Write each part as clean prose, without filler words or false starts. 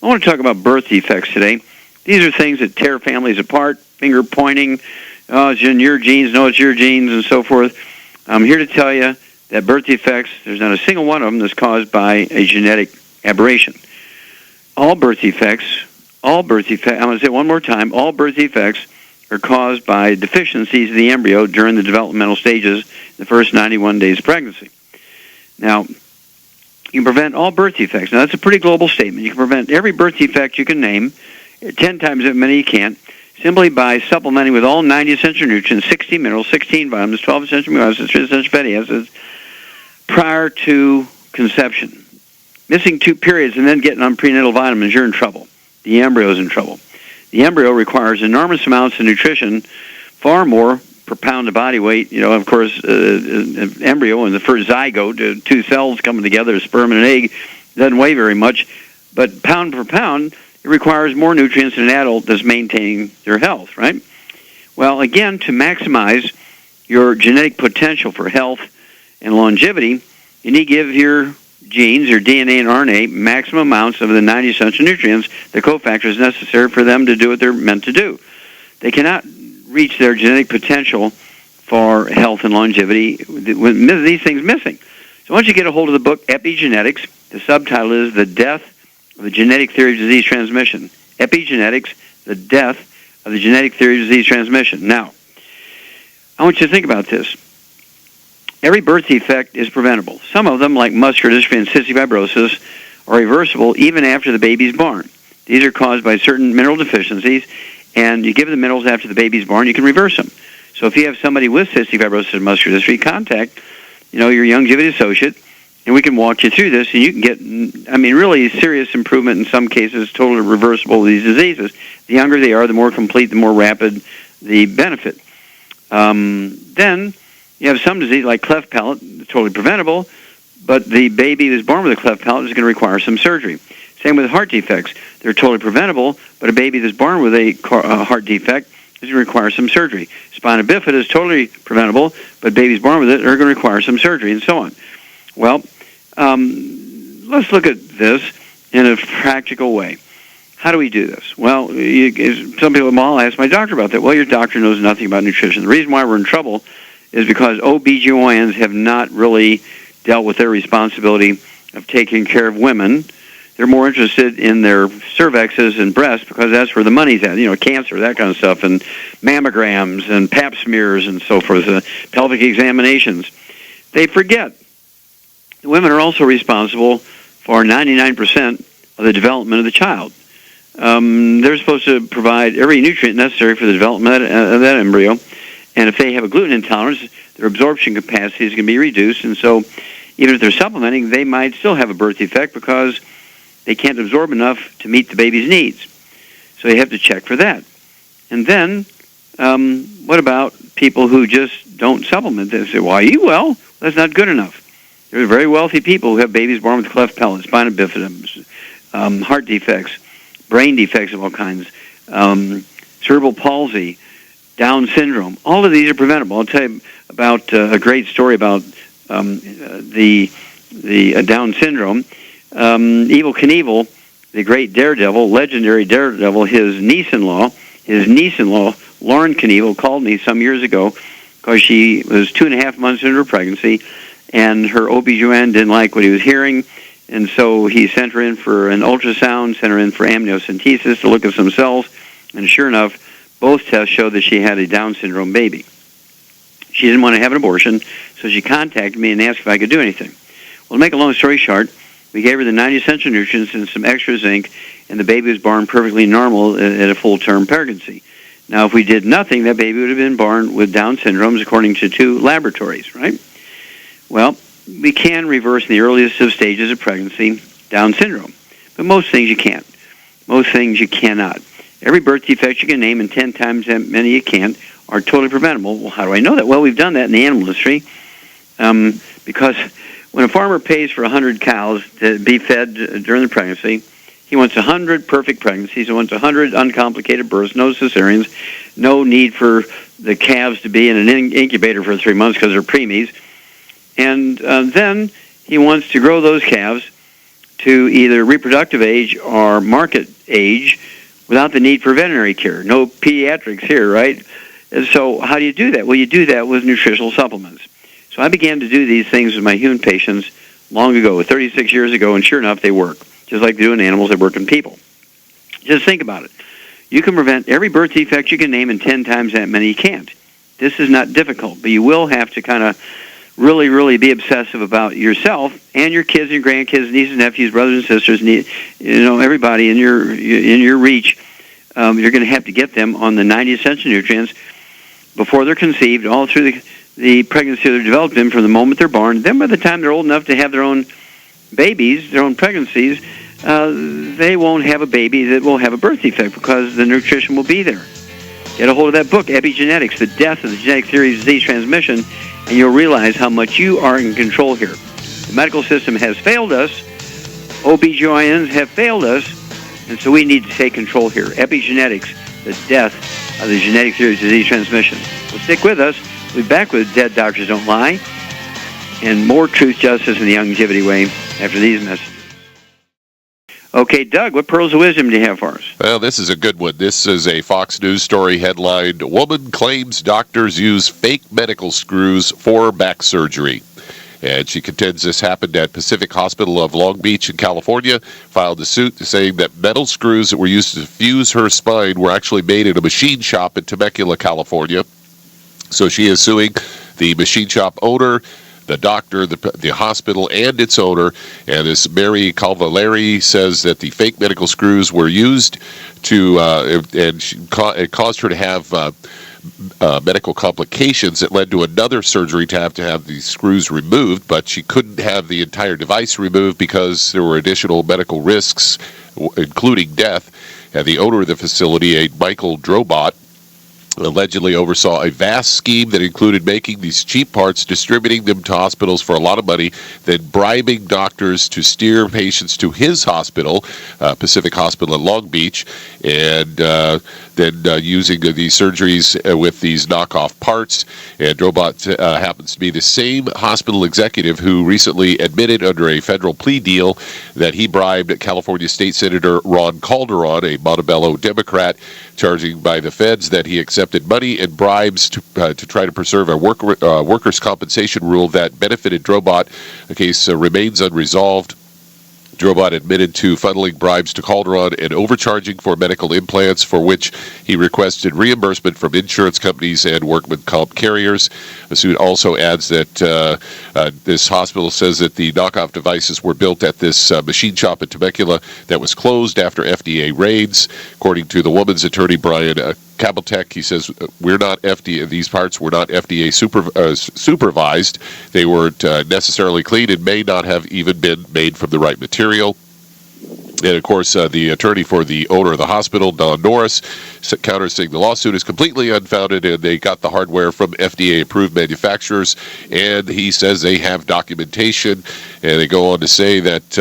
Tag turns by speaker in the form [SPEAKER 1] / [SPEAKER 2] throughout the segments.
[SPEAKER 1] I want to talk about birth defects today. These are things that tear families apart, finger pointing, oh, it's in your genes, no, it's your genes, and so forth. I'm here to tell you that birth defects, there's not a single one of them that's caused by a genetic aberration. All birth defects, I'm going to say it one more time, all birth defects are caused by deficiencies of the embryo during the developmental stages, the first 91 days of pregnancy. Now, you can prevent all birth defects. Now, that's a pretty global statement. You can prevent every birth defect you can name, 10 times as many you can, simply by supplementing with all 90 essential nutrients, 16 minerals, 16 vitamins, 12 essential amino acids, 3 essential fatty acids, prior to conception. Missing 2 periods and then getting on prenatal vitamins, you're in trouble. The embryo's in trouble. The embryo requires enormous amounts of nutrition, far more per pound of body weight. You know, of course, an embryo and the first zygote, 2 cells coming together, a sperm and an egg, doesn't weigh very much. But pound per pound, it requires more nutrients than an adult that's maintaining their health, right? Well, again, to maximize your genetic potential for health and longevity, you need to give your genes, your DNA and RNA, maximum amounts of the 90 essential nutrients, the cofactors necessary for them to do what they're meant to do. They cannot reach their genetic potential for health and longevity with these things missing. So once you get a hold of the book, Epigenetics, the subtitle is The Death of the Genetic Theory of Disease Transmission. Epigenetics, The Death of the Genetic Theory of Disease Transmission. Now, I want you to think about this. Every birth defect is preventable. Some of them, like muscular dystrophy and cystic fibrosis, are reversible even after the baby's born. These are caused by certain mineral deficiencies, and you give them minerals after the baby's born, you can reverse them. So if you have somebody with cystic fibrosis and muscular dystrophy, contact, your longevity associate, and we can walk you through this, and you can get, really serious improvement in some cases, totally reversible of these diseases. The younger they are, the more complete, the more rapid the benefit. Then you have some disease like cleft palate, totally preventable, but the baby who's born with a cleft palate is going to require some surgery. Same with heart defects. They're totally preventable, but a baby that's born with a heart defect is going to require some surgery. Spina bifida is totally preventable, but babies born with it are going to require some surgery, and so on. Well, let's look at this in a practical way. How do we do this? Well, some people, I'll ask my doctor about that. Well, your doctor knows nothing about nutrition. The reason why we're in trouble is because OBGYNs have not really dealt with their responsibility of taking care of women. They're more interested in their cervixes and breasts because that's where the money's at, cancer, that kind of stuff, and mammograms and pap smears and so forth, pelvic examinations. They forget the women are also responsible for 99% of the development of the child. They're supposed to provide every nutrient necessary for the development of that embryo. And if they have a gluten intolerance, their absorption capacity is going to be reduced. And so even if they're supplementing, they might still have a birth defect because they can't absorb enough to meet the baby's needs. So you have to check for that. And then what about people who just don't supplement? They say, why, you well? That's not good enough. There are very wealthy people who have babies born with cleft palate, spina bifida, heart defects, brain defects of all kinds, cerebral palsy, Down syndrome. All of these are preventable. I'll tell you about a great story about the Down syndrome. Evel Knievel, the great daredevil, legendary daredevil, his niece-in-law, Lauren Knievel, called me some years ago because she was 2.5 months into her pregnancy, and her OB-GYN didn't like what he was hearing, and so he sent her in for an ultrasound, sent her in for amniocentesis to look at some cells, and sure enough, both tests showed that she had a Down syndrome baby. She didn't want to have an abortion, so she contacted me and asked if I could do anything. Well, to make a long story short, we gave her the 90 essential nutrients and some extra zinc, and the baby was born perfectly normal at a full-term pregnancy. Now, if we did nothing, that baby would have been born with Down syndromes according to 2 laboratories, right? Well, we can reverse in the earliest of stages of pregnancy Down syndrome, but most things you can't. Most things you cannot. Every birth defect you can name, and 10 times as many you can't, are totally preventable. Well, how do I know that? Well, we've done that in the animal industry because when a farmer pays for 100 cows to be fed during the pregnancy, he wants 100 perfect pregnancies. He wants 100 uncomplicated births, no cesareans, no need for the calves to be in an incubator for 3 months because they're preemies. And then he wants to grow those calves to either reproductive age or market age without the need for veterinary care. No pediatrics here, right? And so how do you do that? Well, you do that with nutritional supplements. So I began to do these things with my human patients long ago, 36 years ago, and sure enough, they work. Just like they do in animals, they work in people. Just think about it. You can prevent every birth defect you can name, and 10 times that many you can't. This is not difficult, but you will have to kind of really, really be obsessive about yourself and your kids and grandkids, nieces, nephews, brothers and sisters, everybody in your reach. You're going to have to get them on the 90 essential nutrients before they're conceived, all through the pregnancy they're developed in from the moment they're born. Then by the time they're old enough to have their own babies, their own pregnancies, they won't have a baby that will have a birth defect because the nutrition will be there. Get a hold of that book, Epigenetics, The Death of the Genetic Theory of Disease Transmission, and you'll realize how much you are in control here. The medical system has failed us. OBGYNs have failed us, and so we need to take control here. Epigenetics, The Death of the Genetic Theory of Disease Transmission. Well, stick with us. We'll be back with Dead Doctors Don't Lie and more truth, justice, and the longevity way after these messages. Okay, Doug, what pearls of wisdom do you have for us?
[SPEAKER 2] Well, this is a good one. This is a Fox News story headlined, "Woman Claims Doctors Use Fake Medical Screws for Back Surgery." And she contends this happened at Pacific Hospital of Long Beach in California, filed a suit saying that metal screws that were used to fuse her spine were actually made in a machine shop in Temecula, California. So she is suing the machine shop owner, the doctor, the hospital, and its owner. And this Mary Calvaleri says that the fake medical screws were used to, it caused her to have medical complications that led to another surgery to have these screws removed, but she couldn't have the entire device removed because there were additional medical risks, including death. And the owner of the facility, a Michael Drobot, allegedly oversaw a vast scheme that included making these cheap parts, distributing them to hospitals for a lot of money, then bribing doctors to steer patients to his hospital, Pacific Hospital in Long Beach, and then using these surgeries with these knockoff parts. And Drobot happens to be the same hospital executive who recently admitted under a federal plea deal that he bribed California State Senator Ron Calderon, a Montebello Democrat, charging by the feds that he accepted money and bribes to try to preserve a workers' compensation rule that benefited Drobot. The case remains unresolved. Drobot admitted to funneling bribes to Calderon and overcharging for medical implants, for which he requested reimbursement from insurance companies and workman comp carriers. The suit also adds that this hospital says that the knockoff devices were built at this machine shop in Temecula that was closed after FDA raids. According to the woman's attorney, Brian Kabeltek, he says, these parts were not FDA supervised. They weren't necessarily clean and may not have even been made from the right material. And, of course, the attorney for the owner of the hospital, Don Norris, counters saying the lawsuit is completely unfounded and they got the hardware from FDA-approved manufacturers. And he says they have documentation. And they go on to say that,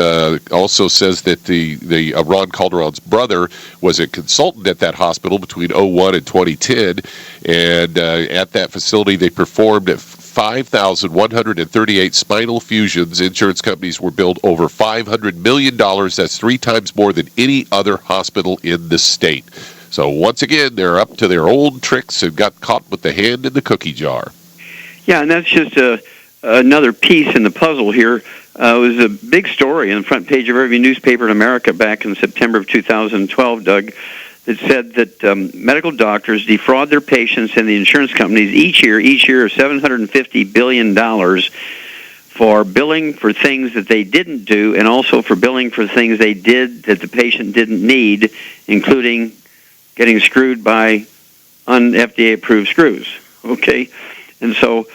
[SPEAKER 2] also says that the Ron Calderon's brother was a consultant at that hospital between 2001 and 2010. And at that facility, they performed 5,138 spinal fusions. Insurance companies were billed over $500 million. That's 3 times more than any other hospital in the state. So once again, they're up to their old tricks and got caught with the hand in the cookie jar. Yeah, and that's just another piece in the puzzle here. It was a big story on the front page of every newspaper in America back in September of 2012, Doug. It said that medical doctors defraud their patients and the insurance companies each year $750 billion for billing for things that they didn't do and also for billing for things they did that the patient didn't need, including getting screwed by un-FDA-approved screws. Okay? And so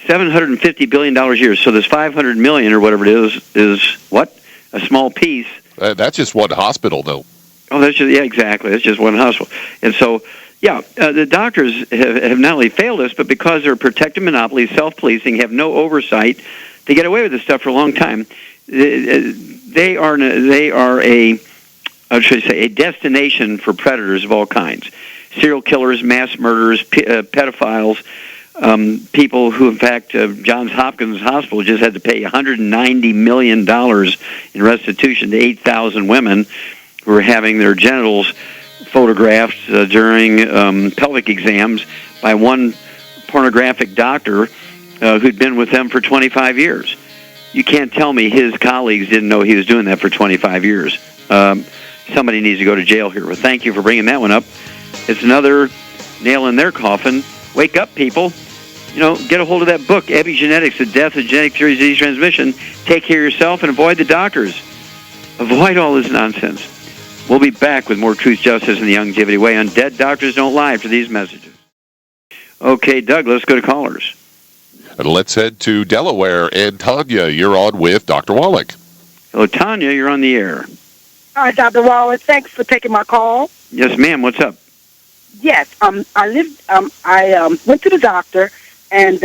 [SPEAKER 2] $750 billion a year. So this $500 million or whatever it is what? A small piece. That's just one hospital, though. Oh, that's just, yeah, exactly. That's just one hospital. And so, yeah, the doctors have not only failed us, but because they're protected monopolies, self-policing, have no oversight, they get away with this stuff for a long time. They are a destination for predators of all kinds. Serial killers, mass murderers, pedophiles,
[SPEAKER 1] people who, in fact, Johns Hopkins Hospital just had to pay $190 million in restitution to 8,000 women who were having their genitals photographed during pelvic exams by one pornographic doctor who'd been with them for 25 years. You can't tell me his colleagues didn't know he was doing that for 25 years. Somebody needs to go to jail here. Well, thank you for bringing that one up. It's another nail in their coffin. Wake up, people. Get a hold of that book, Epigenetics, The Death of Genetic Theory of Disease Transmission. Take care of yourself and avoid the doctors. Avoid all this nonsense. We'll be back with more Truth, Justice, and the Longevity Way on Dead Doctors Don't Lie after these messages. Okay, Doug, let's go to callers.
[SPEAKER 2] And let's head to Delaware. And Tanya, you're on with Dr. Wallach.
[SPEAKER 1] Hello, Tanya, you're on the air.
[SPEAKER 3] Hi, Dr. Wallach. Thanks for taking my call.
[SPEAKER 1] Yes, ma'am. What's up?
[SPEAKER 3] Yes, I went to the doctor, and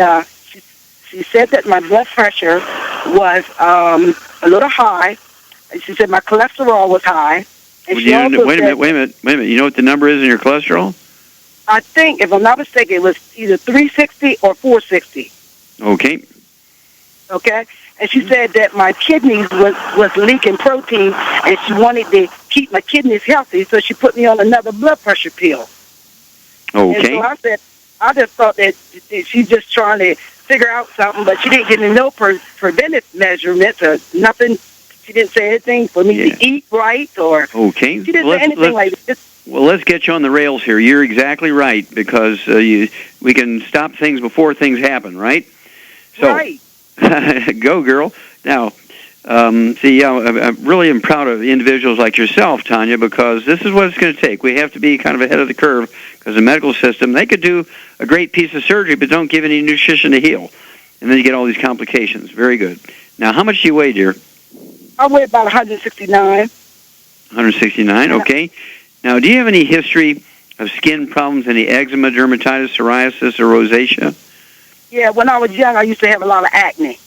[SPEAKER 3] she said that my blood pressure was a little high. She said my cholesterol was high. And
[SPEAKER 1] wait a minute. You know what the number is in your cholesterol?
[SPEAKER 3] I think, if I'm not mistaken, it was either 360 or 460.
[SPEAKER 1] Okay.
[SPEAKER 3] Okay? And she said that my kidneys was leaking protein, and she wanted to keep my kidneys healthy, so she put me on another blood pressure pill.
[SPEAKER 1] Okay.
[SPEAKER 3] And so I just thought that she's just trying to figure out something, but she didn't give me no preventive measurements or nothing. She didn't say anything for me to eat right or...
[SPEAKER 1] Okay.
[SPEAKER 3] She didn't say anything like this.
[SPEAKER 1] Well, let's get you on the rails here. You're exactly right, because we can stop things before things happen, right? So,
[SPEAKER 3] right.
[SPEAKER 1] Go, girl. Now, I'm really am proud of individuals like yourself, Tanya, because this is what it's going to take. We have to be kind of ahead of the curve, because the medical system, they could do a great piece of surgery, but don't give any nutrition to heal. And then you get all these complications. Very good. Now, how much do you weigh, dear?
[SPEAKER 3] I weigh about 169.
[SPEAKER 1] 169, okay. Now, do you have any history of skin problems, any eczema, dermatitis, psoriasis, or rosacea?
[SPEAKER 3] Yeah, when I was young, I used to have a lot of acne.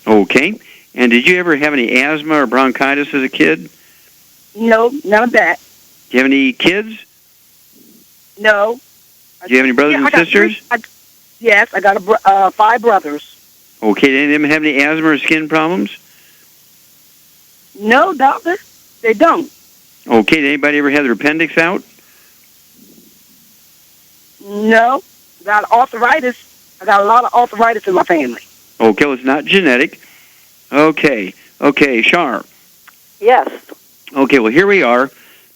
[SPEAKER 1] Okay. And did you ever have any asthma or bronchitis as a kid?
[SPEAKER 3] No, none of that.
[SPEAKER 1] Do you have any kids?
[SPEAKER 3] No.
[SPEAKER 1] Do you have any brothers and sisters?
[SPEAKER 3] Yes, I got 5 brothers.
[SPEAKER 1] Okay. Did any of them have any asthma or skin problems?
[SPEAKER 3] No, doctor. They don't.
[SPEAKER 1] Okay. Did anybody ever have their appendix out?
[SPEAKER 3] No. Got arthritis. I got a lot of arthritis in my family.
[SPEAKER 1] Okay. Well, it's not genetic. Okay. Shar.
[SPEAKER 4] Yes.
[SPEAKER 1] Okay. Well, here we are.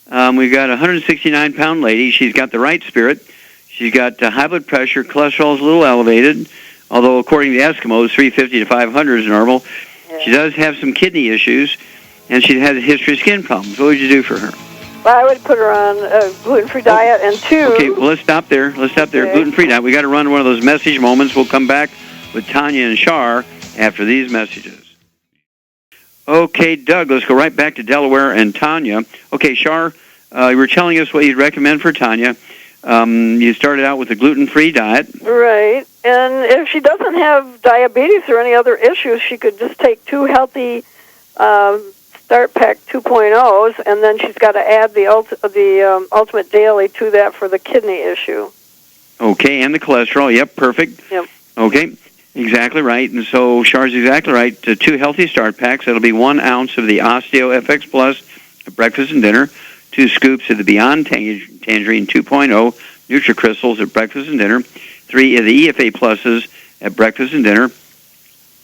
[SPEAKER 1] We've got a 169-pound lady. She's got the right spirit. She's got high blood pressure. Cholesterol is a little elevated, although according to the Eskimos, 350 to 500 is normal.
[SPEAKER 4] Yeah.
[SPEAKER 1] She does have some kidney issues, and she has a history of skin problems. What would you do for her?
[SPEAKER 4] Well, I would put her on a gluten-free diet, and 2...
[SPEAKER 1] Okay, well, let's stop there. Okay. Gluten-free diet. We got to run one of those message moments. We'll come back with Tanya and Shar after these messages. Okay, Doug, let's go right back to Delaware and Tanya. Okay, Shar, you were telling us what you'd recommend for Tanya. You started out with a gluten-free diet.
[SPEAKER 4] Right, and if she doesn't have diabetes or any other issues, she could just take 2 healthy Start Pack 2.0s, and then she's got to add the Ultimate Daily to that for the kidney issue.
[SPEAKER 1] Okay, and the cholesterol. Yep, perfect.
[SPEAKER 4] Yep.
[SPEAKER 1] Okay, exactly right. And so Char's exactly right. 2 healthy Start Packs. That'll be 1 ounce of the Osteo FX Plus at breakfast and dinner, 2 scoops of the Beyond Tangerine 2.0 NutriCrystals at breakfast and dinner, 3 of the EFA Pluses at breakfast and dinner,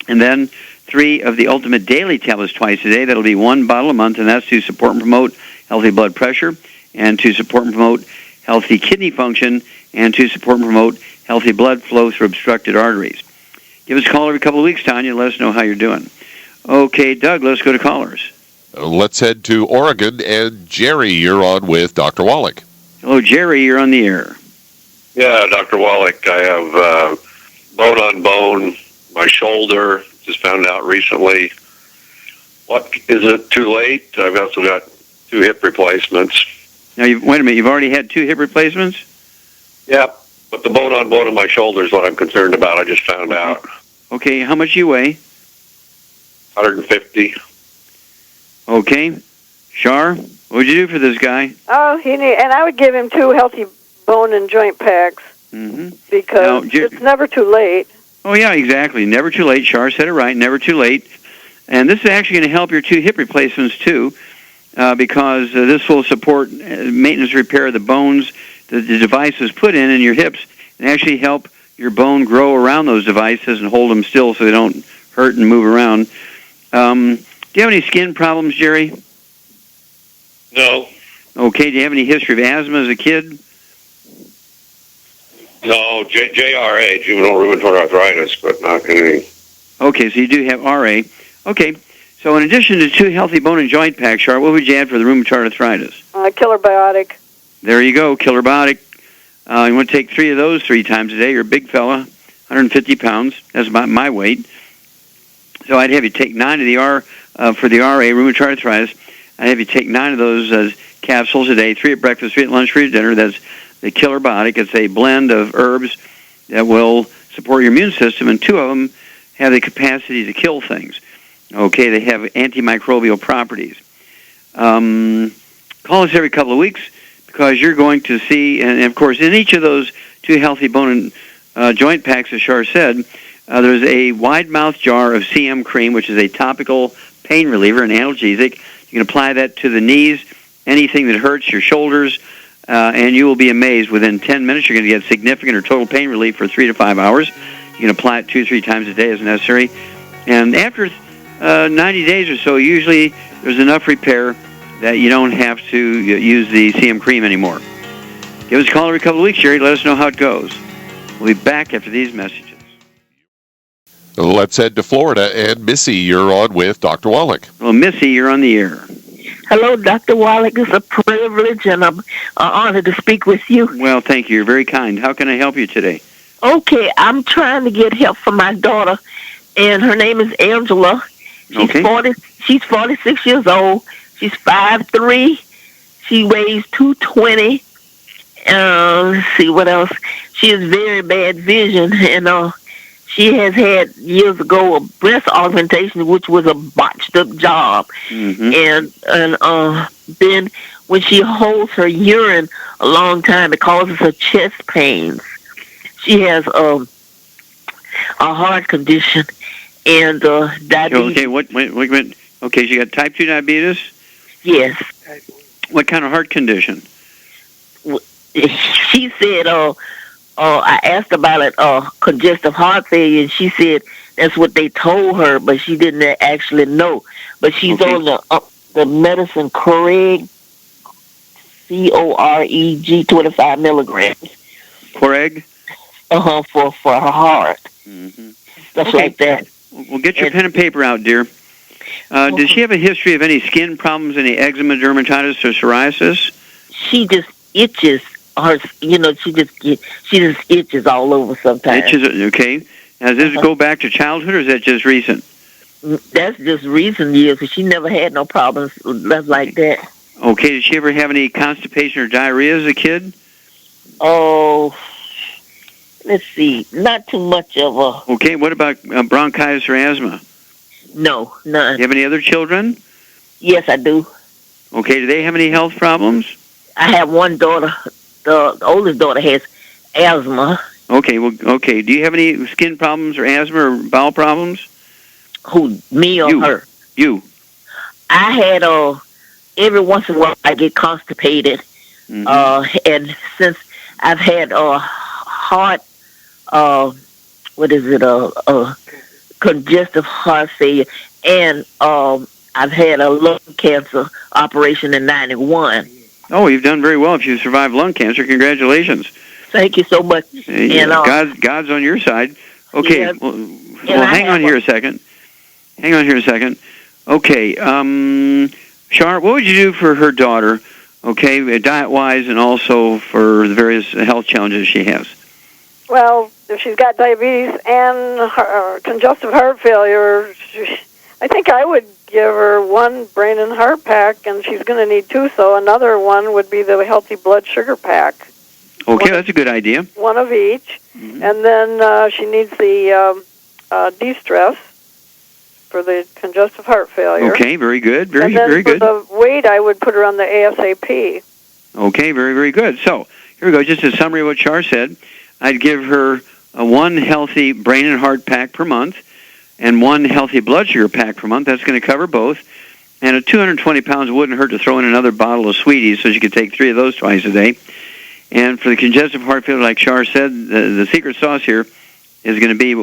[SPEAKER 1] and then 3 of the Ultimate Daily tablets twice a day. That'll be 1 bottle a month, and that's to support and promote healthy blood pressure, and to support and promote healthy kidney function, and to support and promote healthy blood flow through obstructed arteries. Give us a call every couple of weeks, Tanya, and let us know how you're doing. Okay, Doug, let's go to callers.
[SPEAKER 2] Let's head to Oregon, and Jerry, you're on with Dr. Wallach.
[SPEAKER 1] Hello, Jerry, you're on the air.
[SPEAKER 5] Yeah, Dr. Wallach, I have bone on bone, my shoulder. Just found out recently. What is it too late? I've also got 2 hip replacements.
[SPEAKER 1] Now, wait a minute. You've already had 2 hip replacements?
[SPEAKER 5] Yeah, but the bone on bone of my shoulder is what I'm concerned about. I just found out.
[SPEAKER 1] Okay, how much do you weigh?
[SPEAKER 5] 150.
[SPEAKER 1] Okay, Shar, what would you do for this guy?
[SPEAKER 4] Oh, and I would give him 2 healthy bone and joint packs.
[SPEAKER 1] Mm-hmm.
[SPEAKER 4] because it's never too late.
[SPEAKER 1] Oh, yeah, exactly. Never too late. Char said it right. Never too late. And this is actually going to help your 2 hip replacements, too, because this will support maintenance repair of the bones that the device is put in your hips and actually help your bone grow around those devices and hold them still so they don't hurt and move around. Do you have any skin problems, Jerry?
[SPEAKER 5] No.
[SPEAKER 1] Okay. Do you have any history of asthma as a kid?
[SPEAKER 5] No, JRA, juvenile rheumatoid arthritis, but not anything.
[SPEAKER 1] Okay, so you do have RA. Okay, so in addition to 2 healthy bone and joint packs, Char, what would you add for the rheumatoid arthritis?
[SPEAKER 4] Killer Biotic.
[SPEAKER 1] There you go, Killer Biotic. You want to take 3 of those 3 times a day. You're a big fella, 150 pounds. That's about my weight. So I'd have you take 9 of the for the RA, rheumatoid arthritis. I'd have you take 9 of those capsules a day, 3 at breakfast, 3 at lunch, 3 at dinner. That's the Killer Biotic. It's a blend of herbs that will support your immune system, and 2 of them have the capacity to kill things. Okay, they have antimicrobial properties. Call us every couple of weeks because you're going to see, and of course, in each of those 2 healthy bone and joint packs, as Char said, there's a wide-mouth jar of CM cream, which is a topical pain reliever, an analgesic. You can apply that to the knees, anything that hurts, your shoulders, and you will be amazed. Within 10 minutes, you're going to get significant or total pain relief for 3 to 5 hours. You can apply it 2 or 3 times a day as necessary. And after 90 days or so, usually there's enough repair that you don't have to use the CM cream anymore. Give us a call every couple of weeks, Jerry. Let us know how it goes. We'll be back after these messages.
[SPEAKER 2] Let's head to Florida. And Missy, you're on with Dr. Wallach.
[SPEAKER 1] Well, Missy, you're on the air.
[SPEAKER 6] Hello, Dr. Wallach. It's a privilege and I'm honored to speak with you.
[SPEAKER 1] Well, thank you. You're very kind. How can I help you today?
[SPEAKER 6] Okay, I'm trying to get help for my daughter, and her name is Angela. She's 46 years old. She's 5'3". She weighs 220. Let's see what else. She has very bad vision, and she has had years ago a breast augmentation, which was a botched up job. Mm-hmm. And then when she holds her urine a long time, it causes her chest pains. She has a heart condition and diabetes.
[SPEAKER 1] Okay, wait a minute. Okay, she got type 2 diabetes?
[SPEAKER 6] Yes.
[SPEAKER 1] What kind of heart condition?
[SPEAKER 6] She said, I asked about it, congestive heart failure, and she said that's what they told her, but she didn't actually know. But she's on the medicine Coreg, Coreg, 25 milligrams.
[SPEAKER 1] Coreg?
[SPEAKER 6] For her heart.
[SPEAKER 1] Mm-hmm.
[SPEAKER 6] Stuff like that.
[SPEAKER 1] Well, get your pen and paper out, dear. Does she have a history of any skin problems, any eczema, dermatitis, or psoriasis?
[SPEAKER 6] She just itches. She just itches all over sometimes.
[SPEAKER 1] Itches, okay. Now, does this go back to childhood, or is that just recent?
[SPEAKER 6] That's just recent years. She never had no problems like that.
[SPEAKER 1] Okay. Did she ever have any constipation or diarrhea as a kid?
[SPEAKER 6] Oh, let's see. Not too much of a...
[SPEAKER 1] Okay. What about bronchitis or asthma?
[SPEAKER 6] No, none.
[SPEAKER 1] Do you have any other children?
[SPEAKER 6] Yes, I do.
[SPEAKER 1] Okay. Do they have any health problems?
[SPEAKER 6] I have one daughter. The oldest daughter has asthma.
[SPEAKER 1] Okay. Well, okay. Do you have any skin problems or asthma or bowel problems?
[SPEAKER 6] Who, me or her?
[SPEAKER 1] You.
[SPEAKER 6] I had every once in a while I get constipated, and since I've had heart, congestive heart failure, and I've had a lung cancer operation in '91.
[SPEAKER 1] Oh, you've done very well if you survived lung cancer. Congratulations.
[SPEAKER 6] Thank you so much.
[SPEAKER 1] And God's on your side. Okay. Yeah, well, hang on here a second. Okay. Char, what would you do for her daughter, okay, diet-wise and also for the various health challenges she has?
[SPEAKER 4] Well, if she's got diabetes and congestive heart failure, I think I would give her one brain and heart pack, and she's going to need 2, so another one would be the healthy blood sugar pack.
[SPEAKER 1] Okay, that's a good idea.
[SPEAKER 4] One of each. Mm-hmm. And then she needs the de-stress for the congestive heart failure.
[SPEAKER 1] Okay, very good. Very
[SPEAKER 4] good.
[SPEAKER 1] For
[SPEAKER 4] the weight, I would put her on the ASAP.
[SPEAKER 1] Okay, very, very good. So, here we go. Just a summary of what Char said. I'd give her one healthy brain and heart pack per month and one healthy blood sugar pack per month. That's going to cover both. And at 220 pounds, it wouldn't hurt to throw in another bottle of Sweeties so she could take 3 of those twice a day. And for the congestive heart failure, like Shar said, the secret sauce here is going to be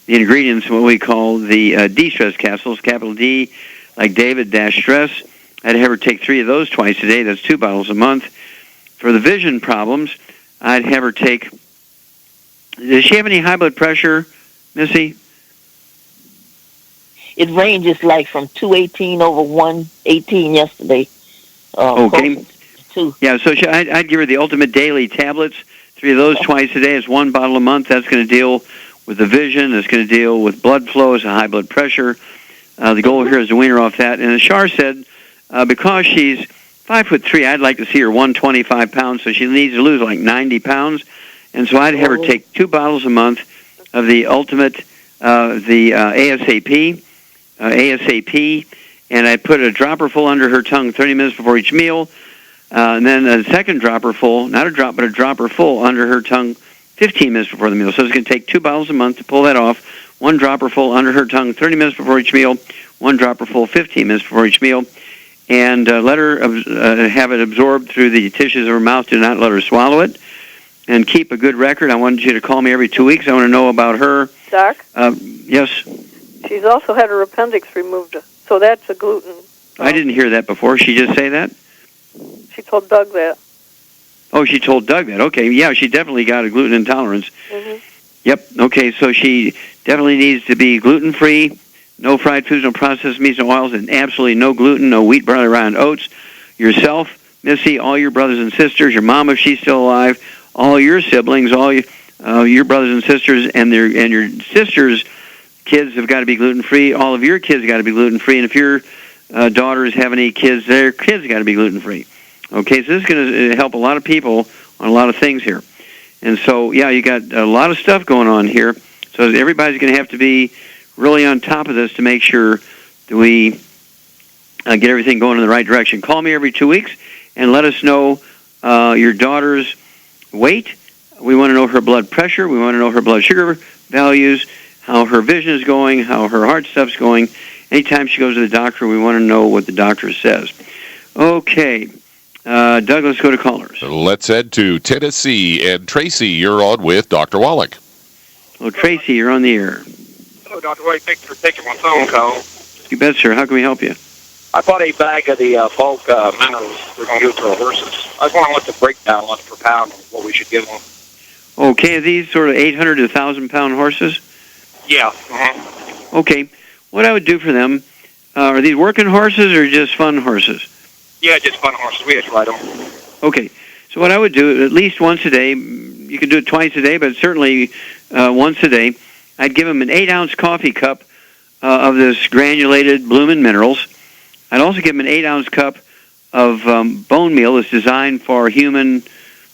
[SPEAKER 1] the ingredients, what we call the D-stress capsules, capital D, like David, dash stress. I'd have her take 3 of those twice a day. That's 2 bottles a month. For the vision problems, I'd have her take... Does she have any high blood pressure, Missy?
[SPEAKER 6] It ranges like from 218 over 118 yesterday.
[SPEAKER 1] Okay. Yeah, so I'd give her the Ultimate Daily tablets. 3 of those twice a day. It's 1 bottle a month. That's going to deal with the vision. It's going to deal with blood flow. It's a high blood pressure. The goal here is to wean her off that. And as Shar said, because she's 5'3", I'd like to see her 125 pounds, so she needs to lose like 90 pounds. And so I'd have her take 2 bottles a month of the Ultimate, ASAP, and I put a dropper full under her tongue 30 minutes before each meal, and then a second dropper full, not a drop, but a dropper full under her tongue 15 minutes before the meal. So it's going to take 2 bottles a month to pull that off. 1 dropper full under her tongue 30 minutes before each meal, 1 dropper full 15 minutes before each meal, and let her have it absorbed through the tissues of her mouth. Do not let her swallow it. And keep a good record. I wanted you to call me every 2 weeks. I want to know about her.
[SPEAKER 4] Doc?
[SPEAKER 1] Yes?
[SPEAKER 4] She's also had her appendix removed, so that's a gluten.
[SPEAKER 1] I didn't hear that before. She just say that?
[SPEAKER 4] She told Doug that.
[SPEAKER 1] Oh, she told Doug that. Okay, yeah, she definitely got a gluten intolerance.
[SPEAKER 4] Mm-hmm.
[SPEAKER 1] Yep, okay, so she definitely needs to be gluten-free, no fried foods, no processed meats, no oils, and absolutely no gluten, no wheat, barley, rye, and oats. Yourself, Missy, all your brothers and sisters, your mom if she's still alive, all your siblings, all your brothers and sisters, and your sisters' kids have got to be gluten-free. All of your kids got to be gluten-free. And if your daughters have any kids, their kids got to be gluten-free. Okay, so this is going to help a lot of people on a lot of things here. And so, yeah, you got a lot of stuff going on here. So everybody's going to have to be really on top of this to make sure that we get everything going in the right direction. Call me every 2 weeks and let us know your daughter's weight. We want to know her blood pressure. We want to know her blood sugar values, how her vision is going, how her heart stuff's going. Anytime she goes to the doctor, we want to know what the doctor says. Okay. Doug, let's go to callers.
[SPEAKER 2] Let's head to Tennessee. And Tracy, you're on with Dr. Wallach.
[SPEAKER 1] Well, Tracy, you're on the air.
[SPEAKER 7] Hello, Dr. Wallach. Thanks for taking my phone call.
[SPEAKER 1] You bet, sir. How can we help you?
[SPEAKER 7] I bought a bag of the bulk minerals we're going to give to our horses. I was wondering what the breakdown was per pound and what we should give them.
[SPEAKER 1] Okay, are these sort of 800 to 1,000-pound horses?
[SPEAKER 7] Yeah.
[SPEAKER 1] Okay. What I would do for them, are these working horses or just fun horses?
[SPEAKER 7] Yeah, just fun horses. We just ride them.
[SPEAKER 1] Okay. So what I would do, at least once a day, you can do it twice a day, but certainly once a day, I'd give them an 8-ounce coffee cup of this granulated Bloomin' Minerals. I'd also give them an 8-ounce cup of bone meal that's designed for human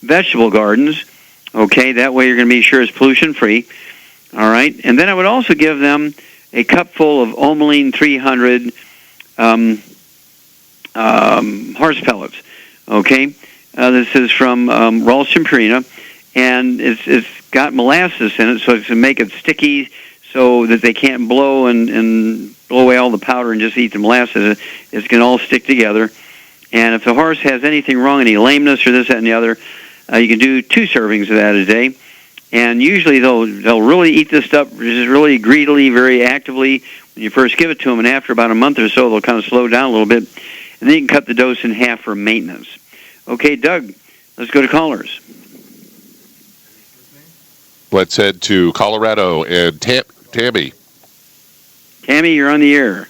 [SPEAKER 1] vegetable gardens. Okay, that way you're going to be sure it's pollution-free. All right, and then I would also give them a cupful of Omeline 300 horse pellets. Okay, this is from Ralston Purina, and it's got molasses in it, so it's to make it sticky, so that they can't blow and blow away all the powder and just eat the molasses. It's going to all stick together. And if the horse has anything wrong, any lameness or this, that, and the other, you can do 2 servings of that a day. And usually they'll really eat this stuff just really greedily, very actively when you first give it to them. And after about a month or so, they'll kind of slow down a little bit. And then you can cut the dose in half for maintenance. Okay, Doug, let's go to callers.
[SPEAKER 2] Let's head to Colorado and Tammy.
[SPEAKER 1] Tammy, you're on the air.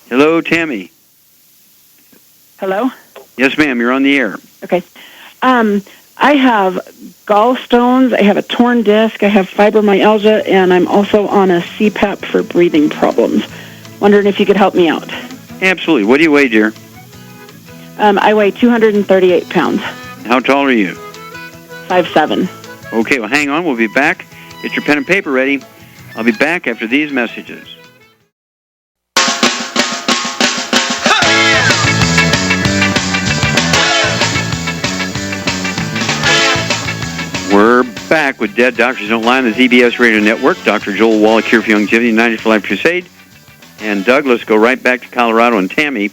[SPEAKER 1] Hello, Tammy.
[SPEAKER 8] Hello?
[SPEAKER 1] Yes, ma'am, you're on the air.
[SPEAKER 8] Okay. I have gallstones, I have a torn disc, I have fibromyalgia, and I'm also on a CPAP for breathing problems. Wondering if you could help me out.
[SPEAKER 1] Absolutely. What do you weigh, dear?
[SPEAKER 8] I weigh 238 pounds.
[SPEAKER 1] How tall are you?
[SPEAKER 8] 5'7".
[SPEAKER 1] Okay, well, hang on. We'll be back. Get your pen and paper ready. I'll be back after these messages. back with Dead Doctors Don't Lie on the ZBS Radio Network. Dr. Joel Wallach here for Longevity 90 for Life Crusade. And Doug, let's go right back to Colorado and Tammy.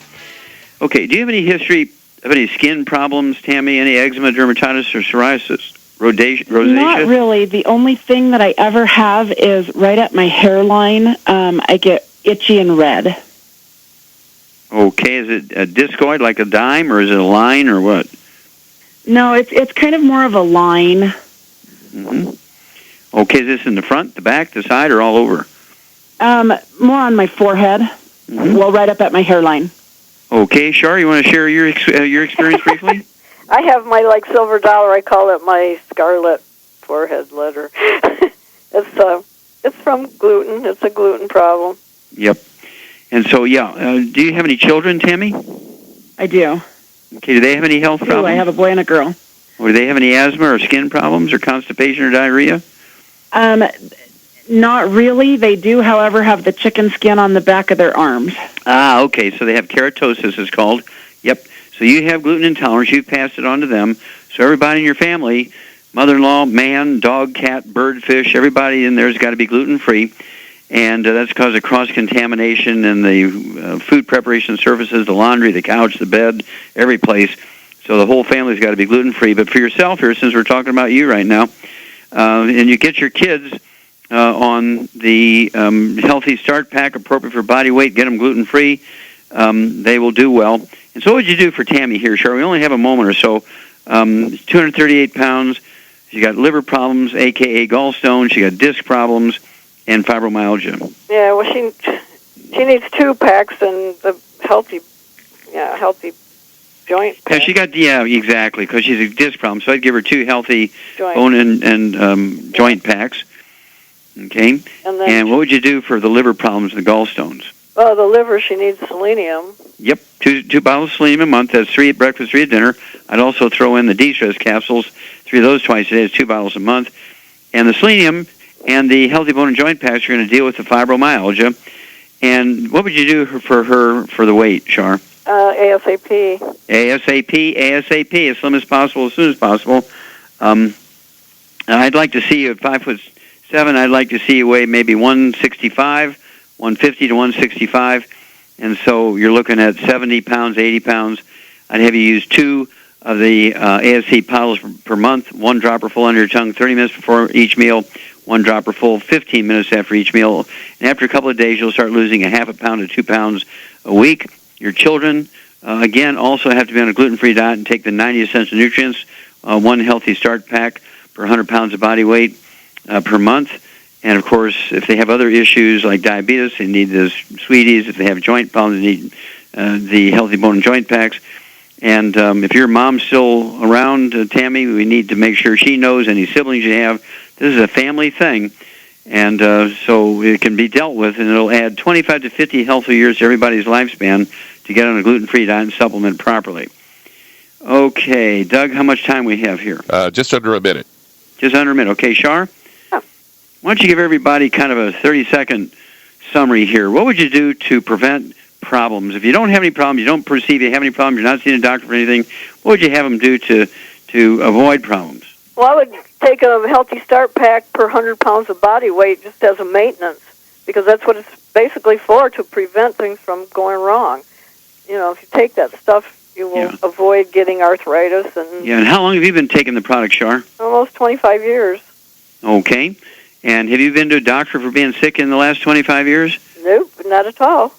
[SPEAKER 1] Okay, do you have any history of any skin problems, Tammy? Any eczema, dermatitis, or psoriasis? Rosacea?
[SPEAKER 8] Not really. The only thing that I ever have is right at my hairline. I get itchy and red.
[SPEAKER 1] Okay, is it a discoid, like a dime, or is it a line, or what?
[SPEAKER 8] No, it's kind of more of a line.
[SPEAKER 1] Mm-hmm. Okay, is this in the front, the back, the side, or all over?
[SPEAKER 8] More on my forehead. Mm-hmm. Well, right up at my hairline.
[SPEAKER 1] Okay, Shar, you want to share your experience briefly?
[SPEAKER 4] I have my silver dollar. I call it my scarlet forehead letter. It's from gluten. It's a gluten problem.
[SPEAKER 1] Yep. And so, do you have any children, Tammy?
[SPEAKER 8] I do.
[SPEAKER 1] Okay, do they have any health problems?
[SPEAKER 8] I have a boy and a girl.
[SPEAKER 1] Or do they have any asthma or skin problems or constipation or diarrhea?
[SPEAKER 8] Not really. They do, however, have the chicken skin on the back of their arms.
[SPEAKER 1] Ah, okay. So they have keratosis, it's called. Yep. So you have gluten intolerance. You've passed it on to them. So everybody in your family, mother-in-law, man, dog, cat, bird, fish, everybody in there has got to be gluten-free. And that's because of cross-contamination in the food preparation surfaces, the laundry, the couch, the bed, every place. So the whole family's got to be gluten-free. But for yourself here, since we're talking about you right now, and you get your kids on the Healthy Start Pack, appropriate for body weight, get them gluten-free, they will do well. And so what would you do for Tammy here, Cheryl? We only have a moment or so. 238 pounds. She got liver problems, a.k.a. gallstones. She got disc problems and fibromyalgia.
[SPEAKER 4] Yeah, well, she needs 2 packs and the healthy joint pack.
[SPEAKER 1] Yeah, she got, exactly, because she's a disc problem. So I'd give her 2 healthy bone and joint packs. Okay. And what would you do for the liver problems and the gallstones?
[SPEAKER 4] Well, the liver, she needs selenium.
[SPEAKER 1] Yep, 2 bottles of selenium a month. That's 3 at breakfast, 3 at dinner. I'd also throw in the de-stress capsules, 3 of those twice a day. It's 2 bottles a month. And the selenium and the healthy bone and joint packs are going to deal with the fibromyalgia. And what would you do for her for the weight, Char?
[SPEAKER 4] ASAP.
[SPEAKER 1] ASAP, as slim as possible, as soon as possible. I'd like to see you at 5'7". I'd like to see you weigh maybe 165, 150 to 165. And so you're looking at 70 pounds, 80 pounds. I'd have you use 2 of the ASC bottles per month, 1 dropper full under your tongue 30 minutes before each meal, 1 dropper full 15 minutes after each meal. And after a couple of days, you'll start losing a half a pound to 2 pounds a week. Your children, again, also have to be on a gluten-free diet and take the 90 essential nutrients, 1 Healthy Start Pack per 100 pounds of body weight per month. And, of course, if they have other issues like diabetes, they need the Sweeties. If they have joint problems, they need the Healthy Bone and Joint Packs. And if your mom's still around, Tammy, we need to make sure she knows any siblings you have. This is a family thing, and so it can be dealt with, and it'll add 25 to 50 healthy years to everybody's lifespan to get on a gluten-free diet and supplement properly. Okay, Doug, how much time we have here?
[SPEAKER 2] Just under a minute.
[SPEAKER 1] Just under a minute. Okay, Shar?
[SPEAKER 4] Oh.
[SPEAKER 1] Why don't you give everybody kind of a 30-second summary here? What would you do to prevent problems? If you don't have any problems, you don't perceive you have any problems, you're not seeing a doctor for anything, what would you have them do to avoid problems?
[SPEAKER 4] Well, I would take a Healthy Start Pack per 100 pounds of body weight just as a maintenance, because that's what it's basically for, to prevent things from going wrong. You know, if you take that stuff, you will avoid getting arthritis. And
[SPEAKER 1] how long have you been taking the product, Shar?
[SPEAKER 4] Almost 25 years.
[SPEAKER 1] Okay. And have you been to a doctor for being sick in the last 25 years?
[SPEAKER 4] Nope, not at all.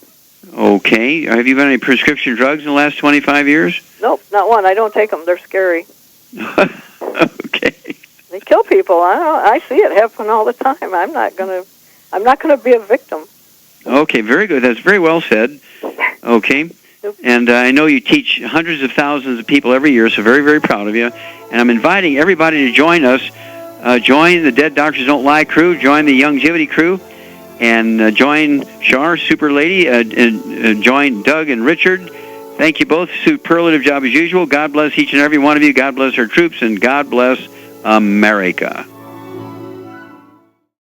[SPEAKER 1] Okay. Have you been on any prescription drugs in the last 25 years?
[SPEAKER 4] Nope, not one. I don't take them. They're scary.
[SPEAKER 1] Okay.
[SPEAKER 4] They kill people. I see it happen all the time. I'm not gonna be a victim.
[SPEAKER 1] Okay, very good. That's very well said. Okay. And I know you teach hundreds of thousands of people every year, so very, very proud of you. And I'm inviting everybody to join us. Join the Dead Doctors Don't Lie crew. Join the Longevity crew. And join Char, Super Lady. Join Doug and Richard. Thank you both. Superlative job as usual. God bless each and every one of you. God bless our troops. And God bless America.